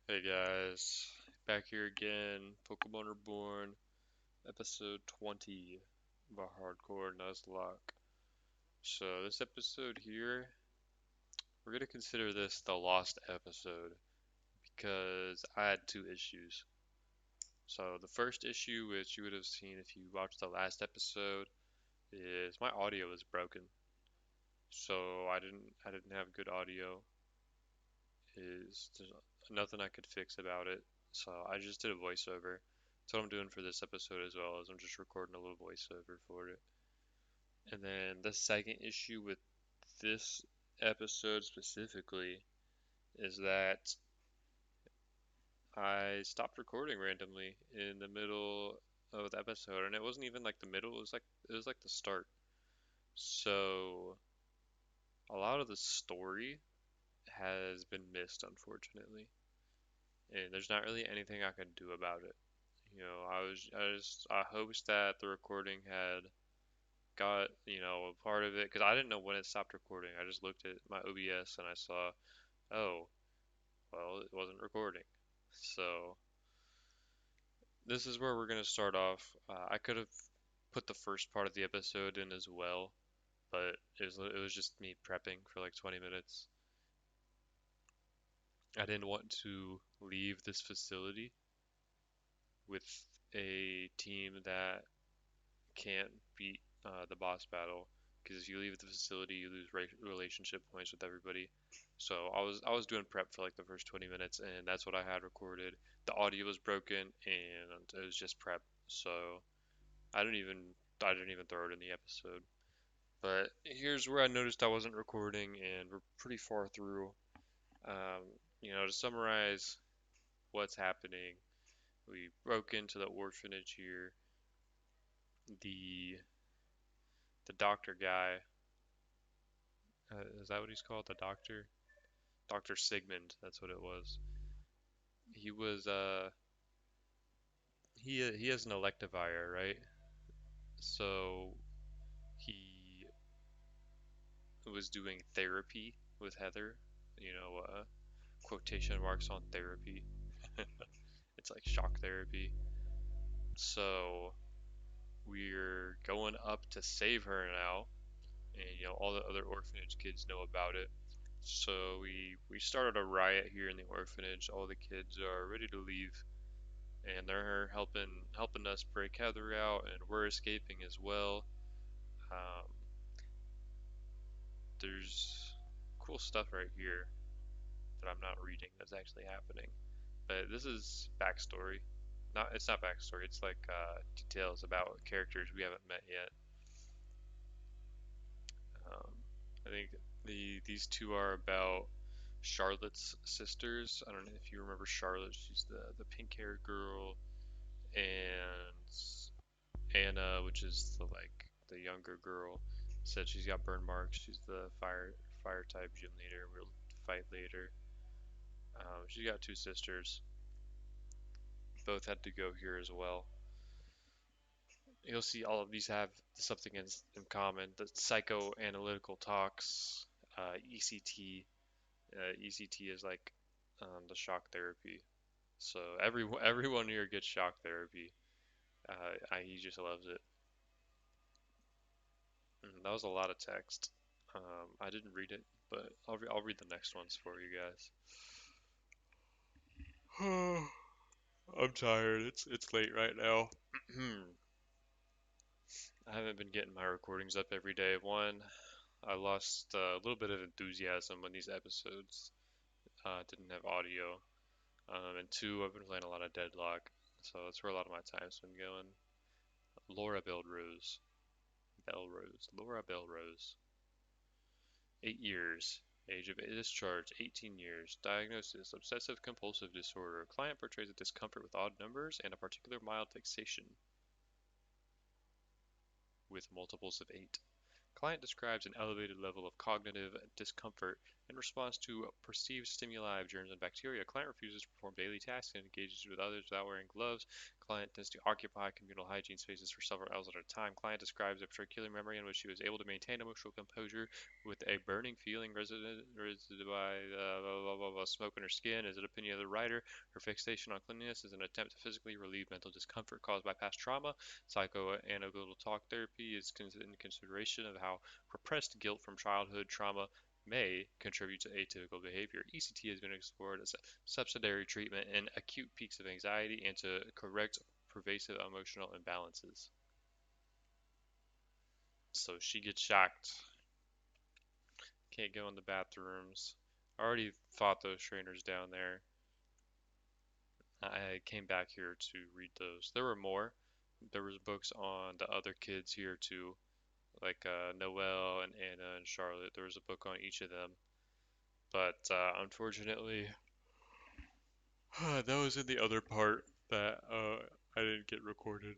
Hey guys, back here again. Pokemon Reborn, episode 20 of our hardcore Nuzlocke. So, this episode here, we're gonna consider this the lost episode because I had two issues. So, the first issue, which you would have seen if you watched the last episode, is my audio is broken. So, I didn't have good audio. There's nothing I could fix about it. So I just did a voiceover. That's what I'm doing for this episode as well, as I'm just recording a little voiceover for it. And then the second issue with this episode specifically is that I stopped recording randomly in the middle of the episode, and it wasn't even like the middle, it was like the start. So a lot of the story has been missed, unfortunately, and there's not really anything I can do about it. I hoped that the recording had got, a part of it because I didn't know when it stopped recording. I just looked at my OBS and I saw, oh, well, it wasn't recording. So this is where we're gonna start off. I could have put the first part of the episode in as well, but it was just me prepping for like 20 minutes. I didn't want to leave this facility with a team that can't beat the boss battle because if you leave the facility, you lose relationship points with everybody. So I was doing prep for like the first 20 minutes, and that's what I had recorded. The audio was broken, and it was just prep. So I didn't even I didn't even throw it in the episode. But here's where I noticed I wasn't recording, and we're pretty far through. Um, to summarize what's happening, we broke into the orphanage here. The the doctor guy, is that what he's called? The doctor? Dr. Sigmund, that's what it was. He was he has an electivire, right? So he was doing therapy with Heather, quotation marks on therapy. It's like shock therapy. So we're going up to save her now, and all the other orphanage kids know about it. So we started a riot here in the orphanage. All the kids are ready to leave, and they're helping us break Heather out, and we're escaping as well. Um, there's cool stuff right here that I'm not reading that's actually happening, but this is backstory. Not It's not backstory. It's like details about characters we haven't met yet. Um, I think these two are about Charlotte's sisters. I don't know if you remember Charlotte. She's the pink haired girl, and Anna, which is the younger girl, said she's got burn marks. She's the fire type gym leader. We'll fight later. She's got two sisters. Both had to go here as well. You'll see all of these have something in common. The psychoanalytical talks, ECT. ECT is like the shock therapy. So everyone here gets shock therapy. He just loves it. That was a lot of text. I didn't read it, but I'll read the next ones for you guys. I'm tired. It's late right now. I haven't been getting my recordings up every day. One, I lost a little bit of enthusiasm when these episodes didn't have audio. And two, I've been playing a lot of Deadlock, so that's where a lot of my time's been going. Laura Belrose. Laura Belrose. 8 years. Age of discharge, 18 years. Diagnosis, obsessive compulsive disorder. Client portrays a discomfort with odd numbers and a particular mild fixation with multiples of 8. Client describes an elevated level of cognitive discomfort In response to perceived stimuli of germs and bacteria, client refuses to perform daily tasks and engages with others without wearing gloves. Client tends to occupy communal hygiene spaces for several hours at a time. Client describes a particular memory in which she was able to maintain emotional composure with a burning feeling resident by smoke in her skin. Is an opinion of the writer. Her fixation on cleanliness is an attempt to physically relieve mental discomfort caused by past trauma. Psychoanalytical talk therapy is in consideration of how repressed guilt from childhood trauma may contribute to atypical behavior. ECT has been explored as a subsidiary treatment in acute peaks of anxiety and to correct pervasive emotional imbalances. So she gets shocked. Can't go in the bathrooms. I already fought those trainers down there. I came back here to read those. There were more. There was books on the other kids here too, like Noelle and Anna and Charlotte. There was a book on each of them. But unfortunately, that was in the other part that I didn't get recorded.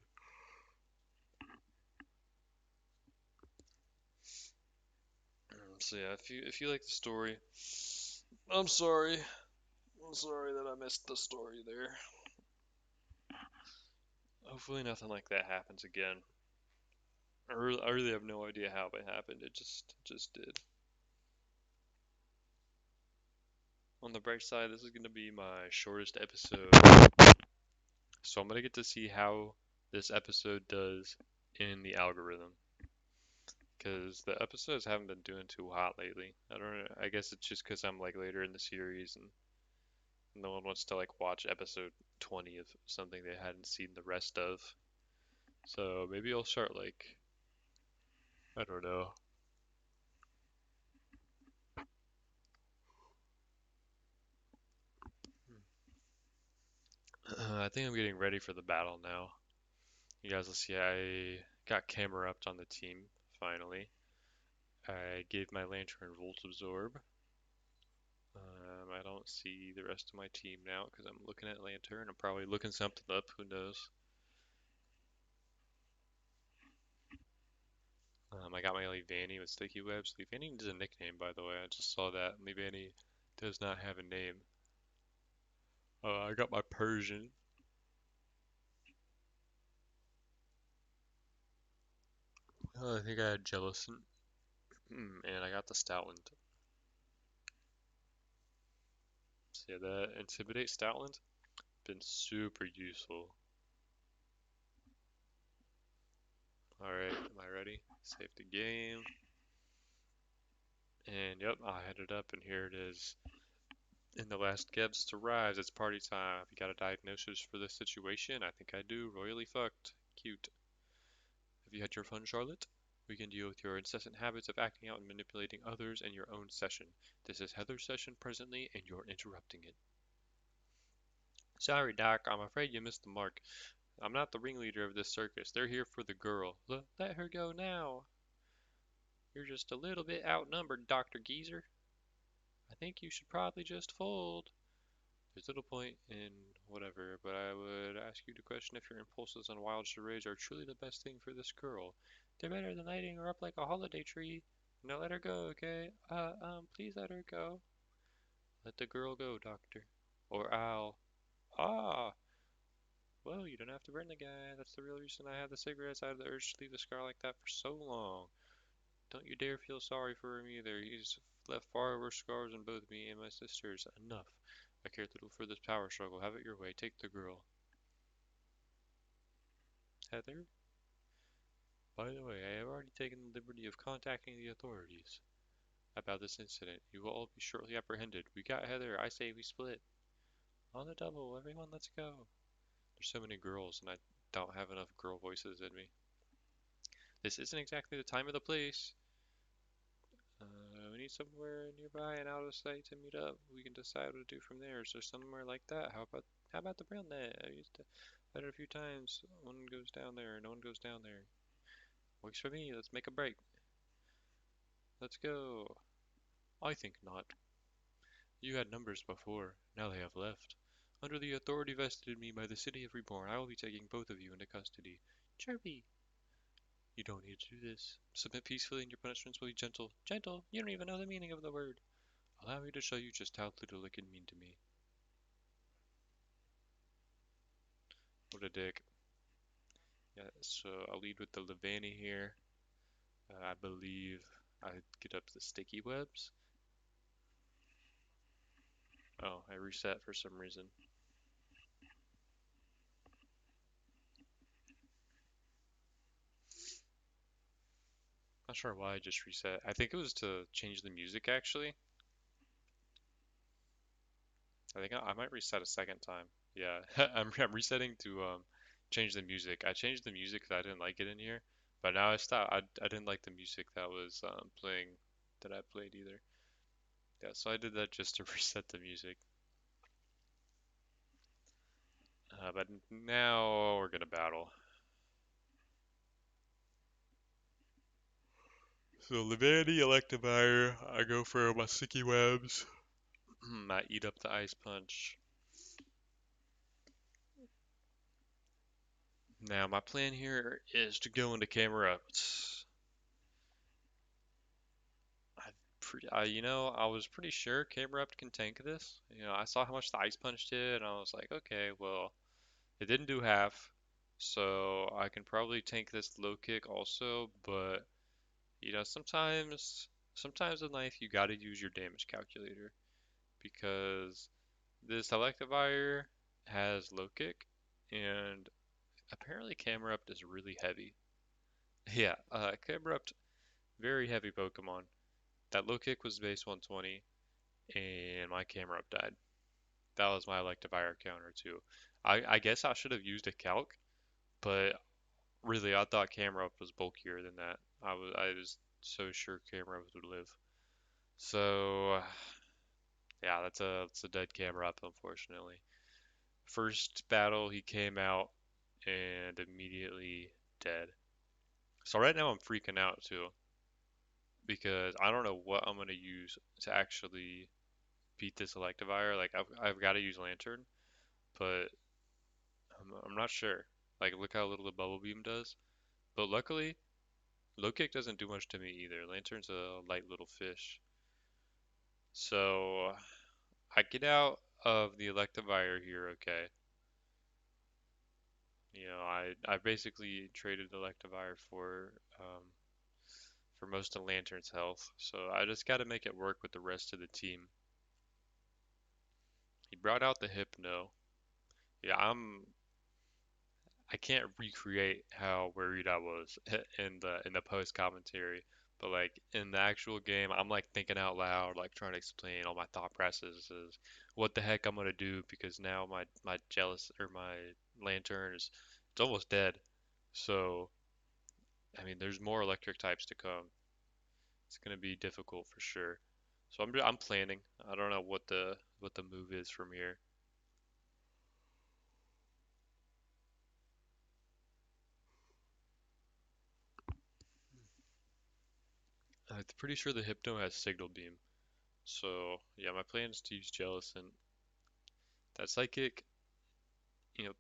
So yeah, if you like the story, I'm sorry. I'm sorry that I missed the story there. Hopefully nothing like that happens again. I really have no idea how it happened. It just did. On the bright side, this is gonna be my shortest episode, so I'm gonna get to see how this episode does in the algorithm. Because the episodes haven't been doing too hot lately. I don't know. I guess it's just because I'm like later in the series and no one wants to like watch episode 20 of something they hadn't seen the rest of. So maybe I'll start like, I don't know. I think I'm getting ready for the battle now. You guys will see I got camera upped on the team finally. I gave my lantern Volt Absorb. I don't see the rest of my team now because I'm looking at lantern. I'm probably looking something up. Who knows? I got my Leavanny with Sticky Webs. Leavanny is a nickname, by the way. I just saw that. Leavanny does not have a name. I got my Persian. I think I had Jellicent. And I got the Stoutland. So yeah, that Intimidate Stoutland been super useful. Alright, am I ready? Save the game. And yep, I headed up and here it is. In the last Gebs to rise, it's party time. You got a diagnosis for this situation? I think I do. Royally fucked. Cute. Have you had your fun, Charlotte? We can deal with your incessant habits of acting out and manipulating others in your own session. This is Heather's session presently, and you're interrupting it. Sorry, Doc. I'm afraid you missed the mark. I'm not the ringleader of this circus. They're here for the girl. Let her go now. You're just a little bit outnumbered, Dr. Geezer. I think you should probably just fold. There's little point in whatever, but I would ask you to question if your impulses on wild charades are truly the best thing for this girl. They're better than lighting her up like a holiday tree. Now let her go, okay? Please let her go. Let the girl go, Doctor. Or I'll. Ah! Well, you don't have to burn the guy. That's the real reason I had the cigarettes. I had the urge to leave the scar like that for so long. Don't you dare feel sorry for him either. He's left far worse scars on both me and my sisters. Enough. I care little for this power struggle. Have it your way. Take the girl. Heather? By the way, I have already taken the liberty of contacting the authorities about this incident. You will all be shortly apprehended. We got Heather. I say we split. On the double. Everyone, let's go. There's so many girls, and I don't have enough girl voices in me. This isn't exactly the time or the place. We need somewhere nearby and out of sight to meet up. We can decide what to do from there. Is there somewhere like that? How about the brown net? I used to bet it a few times. One goes down there, no one goes down there. Works for me. Let's make a break. Let's go. I think not. You had numbers before. Now they have left. Under the authority vested in me by the city of Reborn, I will be taking both of you into custody. Chirpy. You don't need to do this. Submit peacefully and your punishments will be gentle. Gentle? You don't even know the meaning of the word. Allow me to show you just how little it can mean to me. What a dick. Yeah, so I'll lead with the Levani here. I believe I get up the sticky webs. Oh, I reset for some reason. Not sure why I just reset. I think it was to change the music actually. I think I might reset a second time. Yeah, I'm resetting to change the music. I changed the music because I didn't like it in here, but now I stopped. I didn't like the music that was playing that I played either. Yeah, so I did that just to reset the music. But now we're gonna battle. So Levanity, Electivire, I go for my sticky webs. I eat up the ice punch. Now my plan here is to go into camera up. I was pretty sure Camerupt can tank this. I saw how much the Ice Punch did, and I was like, okay, well, it didn't do half, so I can probably tank this low kick also. But sometimes in life you gotta use your damage calculator because this Electivire has low kick, and apparently Camerupt is really heavy. Yeah, Camerupt, very heavy Pokemon. That low kick was base 120, and my Camerupt died. That was my Electivire counter too. I guess I should have used a calc, but really I thought Camerupt was bulkier than that. I was so sure Camerupt would live. So yeah, that's a dead Camerupt unfortunately. First battle he came out and immediately dead. So right now I'm freaking out too because I don't know what I'm gonna use to actually beat this Electivire. Like I've got to use Lantern, but I'm not sure. Like, look how little the bubble beam does. But luckily, low kick doesn't do much to me either. Lantern's a light little fish. So I get out of the Electivire here, okay. I basically traded Electivire for most of Lantern's health. So I just got to make it work with the rest of the team. He brought out the Hypno. Yeah, I can't recreate how worried I was in the post commentary, but like in the actual game, I'm like thinking out loud, like trying to explain all my thought processes, what the heck I'm gonna do because now my jealous or my lantern is it's almost dead. So I mean, there's more electric types to come. It's gonna be difficult for sure. So I'm planning. I don't know what the move is from here. I'm pretty sure the Hypno has Signal Beam. So yeah, my plan is to use Jellicent. That Psychic,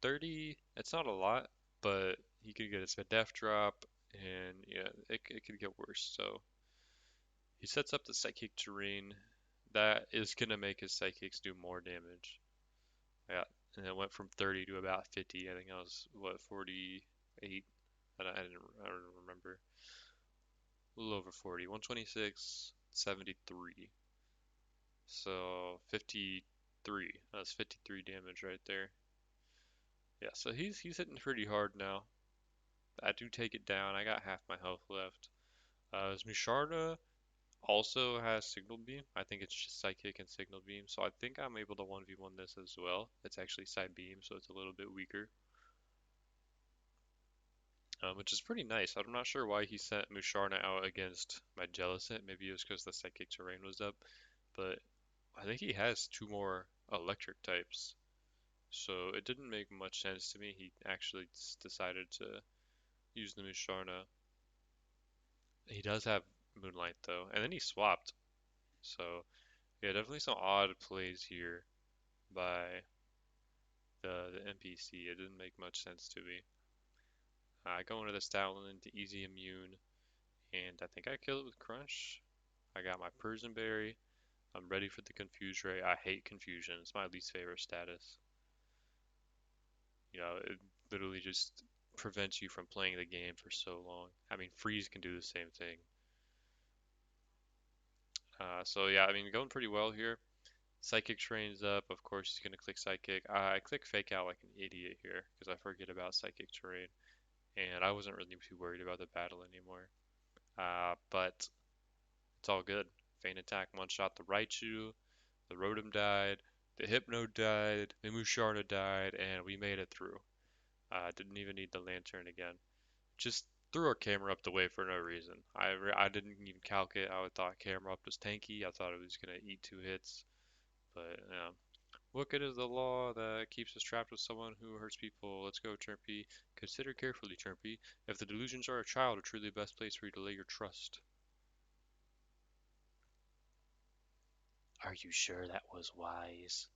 30, it's not a lot, but he could get a Death Drop, and yeah, it could get worse. So he sets up the Psychic Terrain. That is gonna make his Psychics do more damage. Yeah, and it went from 30 to about 50. I think I was, what, 48? I don't remember. A little over 40. 126, 73. So 53. That's 53 damage right there. Yeah, so he's hitting pretty hard now. I do take it down. I got half my health left. His Musharna also has Signal Beam. I think it's just Psychic and Signal Beam, so I think I'm able to 1v1 this as well. It's actually Psy Beam, so it's a little bit weaker, which is pretty nice. I'm not sure why he sent Musharna out against my Jellicent. Maybe it was because the Psychic Terrain was up, but I think he has two more electric types. So it didn't make much sense to me. He actually decided to use the Musharna. He does have Moonlight though, and then he swapped. So yeah, definitely some odd plays here by the NPC. It didn't make much sense to me. I go into the Stoutland into easy immune, and I think I kill it with Crunch. I got my Persian Berry. I'm ready for the confuse ray. I hate confusion. It's my least favorite status. It literally just prevents you from playing the game for so long. I mean, freeze can do the same thing. So yeah, I mean, going pretty well here. Psychic trains up. Of course, he's gonna click psychic. I click fake out like an idiot here because I forget about psychic terrain, and I wasn't really too worried about the battle anymore. But it's all good. Feint attack, one shot the Raichu, the Rotom died, the Hypno died, the Musharna died, and we made it through. Didn't even need the lantern again. Just threw our camera up the way for no reason. I didn't even calc it. I thought camera up was tanky. I thought it was gonna eat 2 hits, but yeah. What good is the law that keeps us trapped with someone who hurts people? Let's go, Chirpy. Consider carefully, Chirpy. If the delusions are a child, a truly best place for you to lay your trust. Are you sure that was wise?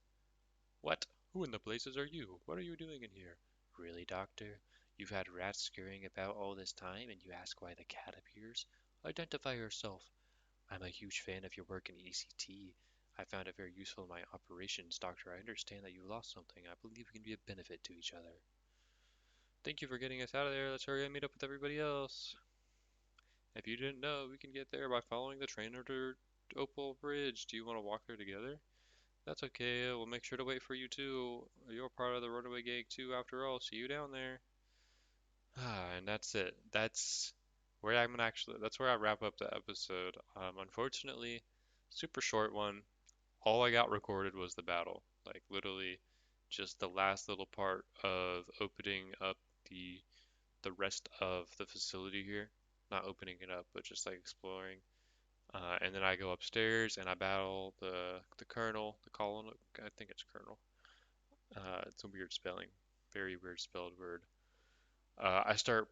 What? Who in the blazes are you? What are you doing in here? Really, Doctor? You've had rats scurrying about all this time, and you ask why the cat appears? Identify yourself. I'm a huge fan of your work in ECT. I found it very useful in my operations, Doctor. I understand that you lost something. I believe we can be a benefit to each other. Thank you for getting us out of there. Let's hurry and meet up with everybody else. If you didn't know, we can get there by following the train to Opal Bridge. Do you want to walk there together? That's okay. We'll make sure to wait for you too. You're part of the runaway gang too, after all. See you down there. And that's it. That's where I wrap up the episode. Unfortunately, super short one. All I got recorded was the battle. Like literally just the last little part of opening up the the rest of the facility here. Not opening it up, but just like exploring. And then I go upstairs and I battle the colonel, the colonel. I think it's colonel. It's a weird spelling, very weird spelled word. I start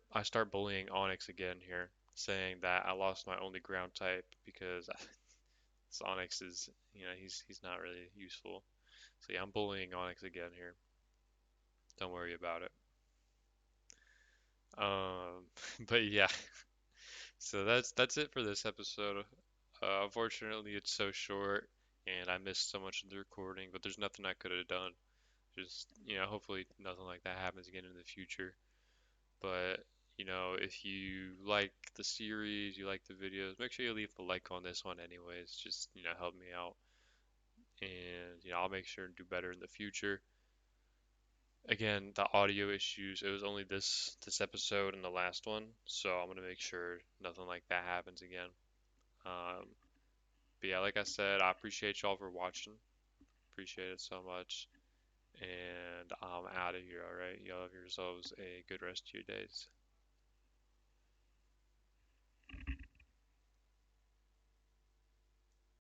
bullying Onyx again here, saying that I lost my only ground type because Onyx is, he's not really useful. So yeah, I'm bullying Onyx again here. Don't worry about it. Um, but yeah, so that's it for this episode. Unfortunately, it's so short, and I missed so much of the recording. But there's nothing I could have done. Just hopefully nothing like that happens again in the future. But if you like the series, you like the videos, make sure you leave the like on this one, anyways. Just help me out, and I'll make sure to do better in the future. Again, the audio issues, it was only this episode and the last one, so I'm gonna make sure nothing like that happens again. Um, but yeah, like I said, I appreciate y'all for watching. Appreciate it so much. And I'm out of here, alright? Y'all have yourselves a good rest of your days.